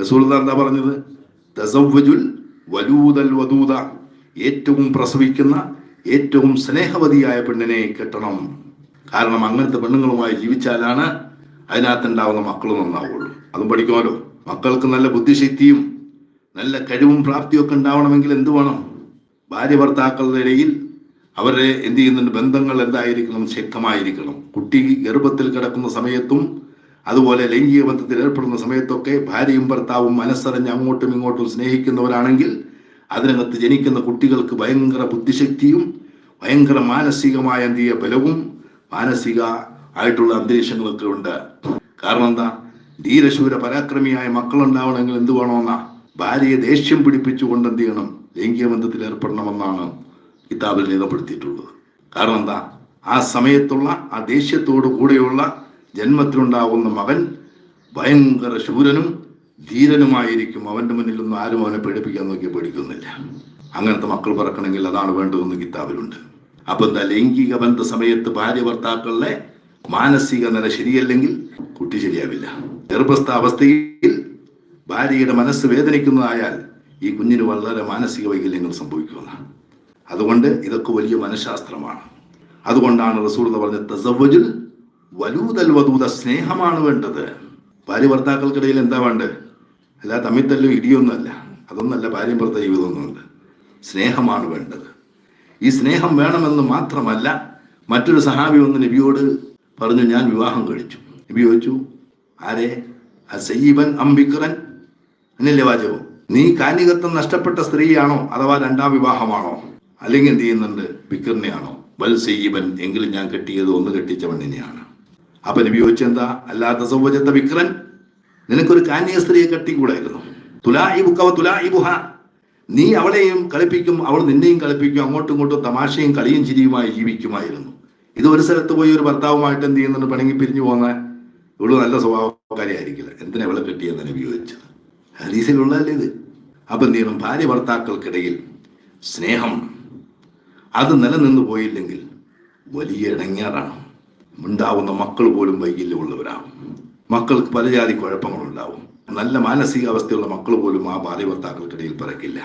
റസൂലുള്ളാഹി എന്താ പറഞ്ഞത്? തസവ്വജുൽ വലൂദൽ വദൂദ, ഏറ്റവും പ്രസവിക്കുന്ന ഏറ്റവും സ്നേഹവതിയായ പെണ്ണിനെ കെട്ടണം. കാരണം അങ്ങനത്തെ പെണ്ണുങ്ങളുമായി ജീവിച്ചാലാണ് അതിനകത്തുണ്ടാവുന്ന മക്കൾ നന്നാവുള്ളൂ. അതും പഠിക്കുമല്ലോ. മക്കൾക്ക് നല്ല ബുദ്ധിശക്തിയും നല്ല കഴിവും പ്രാപ്തിയും ഒക്കെ ഉണ്ടാവണമെങ്കിൽ എന്ത് വേണം? ഭാര്യ ഭർത്താക്കളുടെ ഇടയിൽ അവരുടെ എന്ത് ചെയ്യുന്നുണ്ട്, ബന്ധങ്ങൾ എന്തായിരിക്കണം? ശക്തമായിരിക്കണം. കുട്ടി ഗർഭത്തിൽ കിടക്കുന്ന സമയത്തും അതുപോലെ ലൈംഗിക ബന്ധത്തിൽ ഏർപ്പെടുന്ന സമയത്തൊക്കെ ഭാര്യയും ഭർത്താവും മനസ്സറിഞ്ഞ് അങ്ങോട്ടും ഇങ്ങോട്ടും സ്നേഹിക്കുന്നവരാണെങ്കിൽ അതിനകത്ത് ജനിക്കുന്ന കുട്ടികൾക്ക് ഭയങ്കര ബുദ്ധിശക്തിയും ഭയങ്കര മാനസികമായ ബലവും മാനസിക ആയിട്ടുള്ള അന്തരീക്ഷങ്ങളൊക്കെ ഉണ്ട്. കാരണം എന്താ? ധീരശൂര പരാക്രമിയായ മക്കളുണ്ടാവണമെങ്കിൽ എന്ത് വേണമെന്നാ? ഭാര്യയെ ദേഷ്യം പിടിപ്പിച്ചുകൊണ്ട് എന്ത് ചെയ്യണം? ലൈംഗിക ബന്ധത്തിൽ ഏർപ്പെടണമെന്നാണ് കിതാബിൽ രേഖപ്പെടുത്തിയിട്ടുള്ളത്. കാരണം എന്താ? ആ സമയത്തുള്ള ആ ദേഷ്യത്തോടു കൂടെയുള്ള ജന്മത്തിലുണ്ടാകുന്ന മകൻ ഭയങ്കര ശൂരനും ധീരനുമായിരിക്കും. അവന്റെ മുന്നിലൊന്നും ആരും അവനെ പേടിപ്പിക്കാൻ നോക്കിയാൽ പേടിക്കുന്നില്ല. അങ്ങനത്തെ മക്കൾ പറക്കണമെങ്കിൽ അതാണ് വേണ്ടതെന്ന് കിതാബിലുണ്ട്. അപ്പൊ എന്താ? ലൈംഗിക ബന്ധ സമയത്ത് ഭാര്യ ഭർത്താക്കളുടെ മാനസിക നില ശരിയല്ലെങ്കിൽ കുട്ടി ശരിയാവില്ല. ഗർഭസ്ഥാവസ്ഥയിൽ ഭാര്യയുടെ മനസ്സ് വേദനിക്കുന്നതായാൽ ഈ കുഞ്ഞിന് വളരെ മാനസിക വൈകല്യങ്ങൾ സംഭവിക്കുന്നതാണ്. അതുകൊണ്ട് ഇതൊക്കെ വലിയ മനഃശാസ്ത്രമാണ്. അതുകൊണ്ടാണ് റസൂൽ പറഞ്ഞത് തസവ്വജുൽ വലൂദൽ വദൂദ, സ്നേഹമാണ് വേണ്ടത്. ഭാര്യ ഭർത്താക്കൾക്കിടയിൽ എന്താ വേണ്ടത്? അല്ല തമ്മിത്തല്ലും ഇടിയൊന്നുമല്ല, അതൊന്നല്ല ഭാര്യ ഭർത്താവ് ജീവിതമൊന്നുമല്ല. സ്നേഹമാണ് വേണ്ടത്. ഈ സ്നേഹം വേണമെന്ന് മാത്രമല്ല, മറ്റൊരു സഹാബി വന്ന് നബിയോട് പറഞ്ഞു, ഞാൻ വിവാഹം കഴിച്ചു. നബി ചോദിച്ചു, ആരെ? സയ്യിബൻ അംബിക്രൻ എന്നല്ലേ വാചകം? നീ കാനികത്വം നഷ്ടപ്പെട്ട സ്ത്രീയാണോ അഥവാ രണ്ടാം വിവാഹമാണോ? അല്ലെങ്കിൽ എന്ത് ചെയ്യുന്നുണ്ട്? ബിക്റിനെയാണോ? ബൽ സയ്യിബൻ, എങ്കിലും ഞാൻ കെട്ടിയത് ഒന്ന് കെട്ടിച്ച പെണ്ണിനെയാണ്. അപ്പൊ നബി ചോദിച്ചെന്താ? അല്ലാത്ത സൗവജത്ത ബിക്രൻ, നിനക്കൊരു കാന്യ സ്ത്രീയെ കെട്ടിക്കൂടായിരുന്നു? തുലാഇബുക വ തുലാഇബുഹ, നീ അവളെയും കളിപ്പിക്കും അവൾ നിന്നെയും കളിപ്പിക്കും, അങ്ങോട്ടും ഇങ്ങോട്ടും തമാശയും കളിയും ചിരിയുമായി ജീവിക്കുമായിരുന്നു. ഇത് ഒരു സ്ഥലത്ത് പോയി ഒരു ഭർത്താവുമായിട്ട് എന്ത് ചെയ്യുന്നുണ്ട്? പിണങ്ങി പിരിഞ്ഞു പോകുന്ന ഇവള് നല്ല സ്വഭാവക്കാരിയായിരിക്കില്ല. എന്തിനാ ഇവളെ കെട്ടിയെന്ന് നബി ചോദിച്ചത്? ഹദീസിലുള്ളതല്ലേ ഇത്? അപ്പൊ എന്ത് ചെയ്യണം? ഭാര്യ ഭർത്താക്കൾക്കിടയിൽ സ്നേഹം അത് നിലനിന്ന് പോയില്ലെങ്കിൽ വലിയ ഇടങ്ങേറാണ്. ഉണ്ടാവുന്ന മക്കൾ പോലും വൈകല്യമുള്ളവരാകും. മക്കൾക്ക് പല ജാതി കുഴപ്പങ്ങളുണ്ടാവും. നല്ല മാനസികാവസ്ഥയുള്ള മക്കൾ പോലും ആ ഭാര്യ ഭർത്താക്കൾക്കിടയിൽ പിറക്കില്ല.